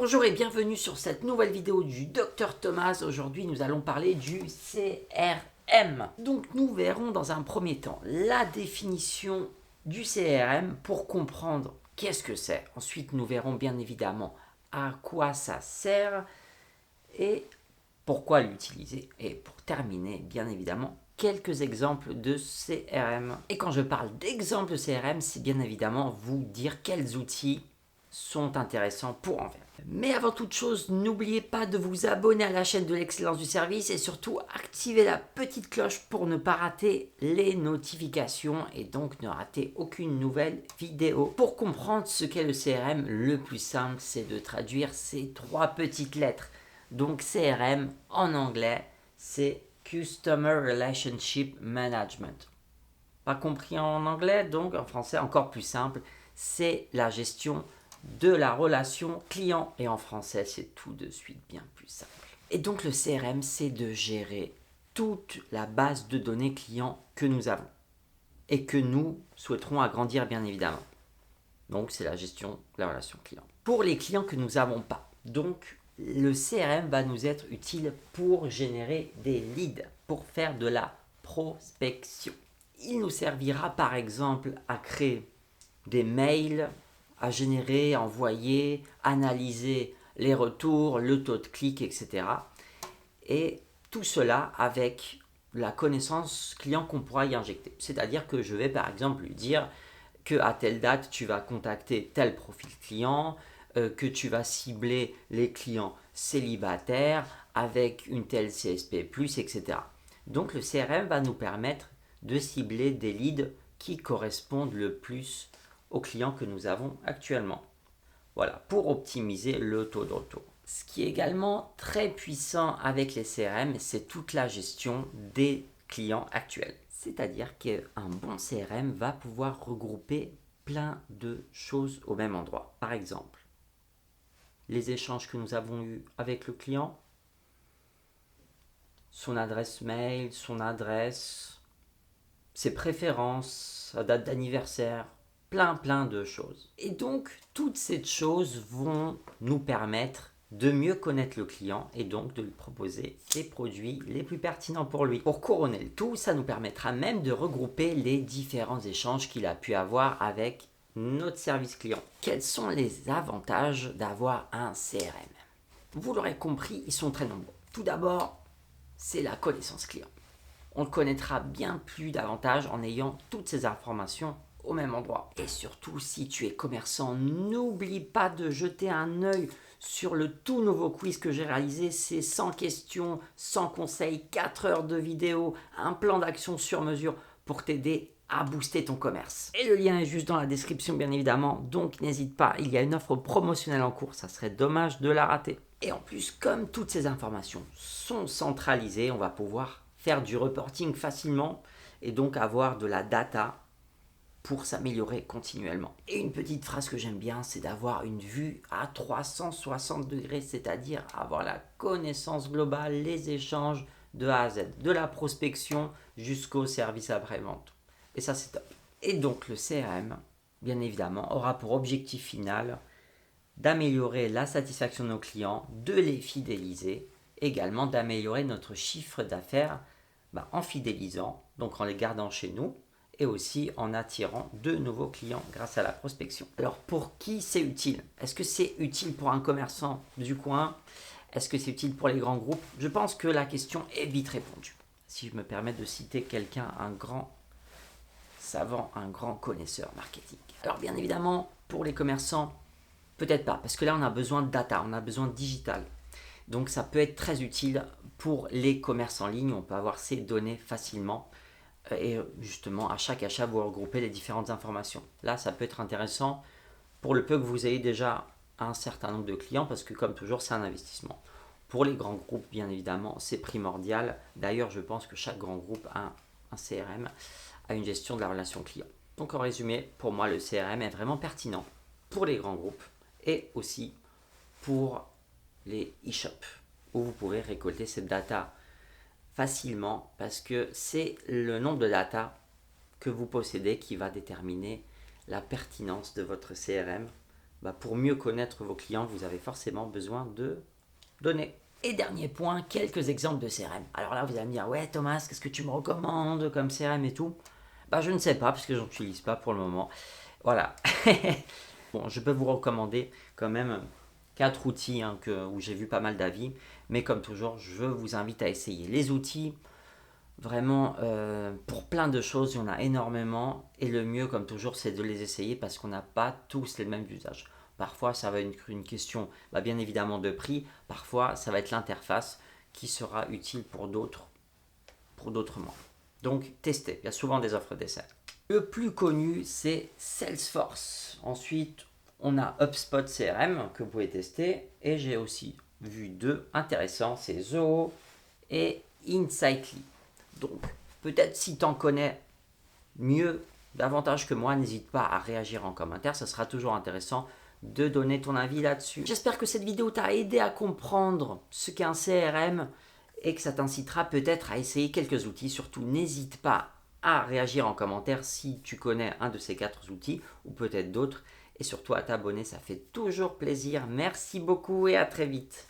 Bonjour et bienvenue sur cette nouvelle vidéo du Dr Thomas. Aujourd'hui, nous allons parler du CRM. Donc, nous verrons dans un premier temps la définition du CRM pour comprendre qu'est-ce que c'est. Ensuite, nous verrons bien évidemment à quoi ça sert et pourquoi l'utiliser. Et pour terminer, bien évidemment, quelques exemples de CRM. Et quand je parle d'exemples de CRM, c'est bien évidemment vous dire quels outils sont intéressants pour en faire. Mais avant toute chose, n'oubliez pas de vous abonner à la chaîne de l'excellence du service et surtout activer la petite cloche pour ne pas rater les notifications et donc ne rater aucune nouvelle vidéo. Pour comprendre ce qu'est le CRM, le plus simple c'est de traduire ces trois petites lettres. Donc CRM en anglais c'est Customer Relationship Management. Pas compris en anglais, donc en français encore plus simple, c'est la gestion de la relation client. Et en français, c'est tout de suite bien plus simple. Et donc le CRM, c'est de gérer toute la base de données clients que nous avons et que nous souhaiterons agrandir bien évidemment. Donc c'est la gestion de la relation client. Pour les clients que nous n'avons pas, donc le CRM va nous être utile pour générer des leads, pour faire de la prospection. Il nous servira par exemple à créer des mails, à générer, envoyer, analyser les retours, le taux de clic, etc. Et tout cela avec la connaissance client qu'on pourra y injecter. C'est-à-dire que je vais par exemple lui dire qu'à telle date, tu vas contacter tel profil client, que tu vas cibler les clients célibataires avec une telle CSP+, etc. Donc le CRM va nous permettre de cibler des leads qui correspondent le plus aux clients que nous avons actuellement. Voilà, pour optimiser le taux de retour. Ce qui est également très puissant avec les CRM, c'est toute la gestion des clients actuels. C'est-à-dire qu'un bon CRM va pouvoir regrouper plein de choses au même endroit. Par exemple, les échanges que nous avons eus avec le client, son adresse mail, son adresse, ses préférences, sa date d'anniversaire, plein de choses. Et donc, toutes ces choses vont nous permettre de mieux connaître le client et donc de lui proposer les produits les plus pertinents pour lui. Pour couronner le tout, ça nous permettra même de regrouper les différents échanges qu'il a pu avoir avec notre service client. Quels sont les avantages d'avoir un CRM? Vous l'aurez compris, ils sont très nombreux. Tout d'abord, c'est la connaissance client. On le connaîtra bien plus davantage en ayant toutes ces informations au même endroit. Et surtout, si tu es commerçant, n'oublie pas de jeter un œil sur le tout nouveau quiz que j'ai réalisé. C'est 100 questions, 100 conseils, 4 heures de vidéo, un plan d'action sur mesure pour t'aider à booster ton commerce. Et le lien est juste dans la description bien évidemment, donc n'hésite pas, il y a une offre promotionnelle en cours, ça serait dommage de la rater. Et en plus, comme toutes ces informations sont centralisées, on va pouvoir faire du reporting facilement et donc avoir de la data pour s'améliorer continuellement. Et une petite phrase que j'aime bien, c'est d'avoir une vue à 360 degrés, c'est-à-dire avoir la connaissance globale, les échanges de A à Z, de la prospection jusqu'au service après-vente. Et ça, c'est top. Et donc, le CRM, bien évidemment, aura pour objectif final d'améliorer la satisfaction de nos clients, de les fidéliser, également d'améliorer notre chiffre d'affaires en fidélisant, donc en les gardant chez nous, et aussi en attirant de nouveaux clients grâce à la prospection. Alors pour qui c'est utile? Est-ce que c'est utile pour un commerçant du coin? Est-ce que c'est utile pour les grands groupes? Je pense que la question est vite répondue. Si je me permets de citer quelqu'un, un grand savant, un grand connaisseur marketing. Alors bien évidemment, pour les commerçants, peut-être pas, parce que là on a besoin de data, on a besoin de digital. Donc ça peut être très utile pour les commerces en ligne, on peut avoir ces données facilement et justement à chaque achat vous regroupez les différentes informations. Là ça peut être intéressant pour le peu que vous ayez déjà un certain nombre de clients parce que comme toujours c'est un investissement. Pour les grands groupes bien évidemment c'est primordial. D'ailleurs je pense que chaque grand groupe a un CRM, a une gestion de la relation client. Donc en résumé, pour moi le CRM est vraiment pertinent pour les grands groupes et aussi pour les e-shops où vous pouvez récolter cette data facilement parce que c'est le nombre de data que vous possédez qui va déterminer la pertinence de votre CRM pour mieux connaître vos clients, vous avez forcément besoin de données. Et dernier point, quelques exemples de CRM. Alors là, vous allez me dire, ouais Thomas, qu'est-ce que tu me recommandes comme CRM et tout? Je ne sais pas, parce que je n'utilise pas pour le moment. Voilà. Bon, je peux vous recommander quand même 4 outils où j'ai vu pas mal d'avis. Mais comme toujours, je vous invite à essayer. Les outils, vraiment, pour plein de choses, il y en a énormément. Et le mieux, comme toujours, c'est de les essayer parce qu'on n'a pas tous les mêmes usages. Parfois, ça va être une question, bien évidemment, de prix. Parfois, ça va être l'interface qui sera utile pour d'autres moins. Donc, testez. Il y a souvent des offres d'essai. Le plus connu, c'est Salesforce. Ensuite, on a HubSpot CRM que vous pouvez tester. Et j'ai aussi vu 2 intéressants, c'est Zoho et Insightly. Donc, peut-être si tu en connais mieux, davantage que moi, n'hésite pas à réagir en commentaire. Ça sera toujours intéressant de donner ton avis là-dessus. J'espère que cette vidéo t'a aidé à comprendre ce qu'est un CRM et que ça t'incitera peut-être à essayer quelques outils. Surtout, n'hésite pas à réagir en commentaire si tu connais un de ces 4 outils ou peut-être d'autres. Et surtout à t'abonner, ça fait toujours plaisir. Merci beaucoup et à très vite.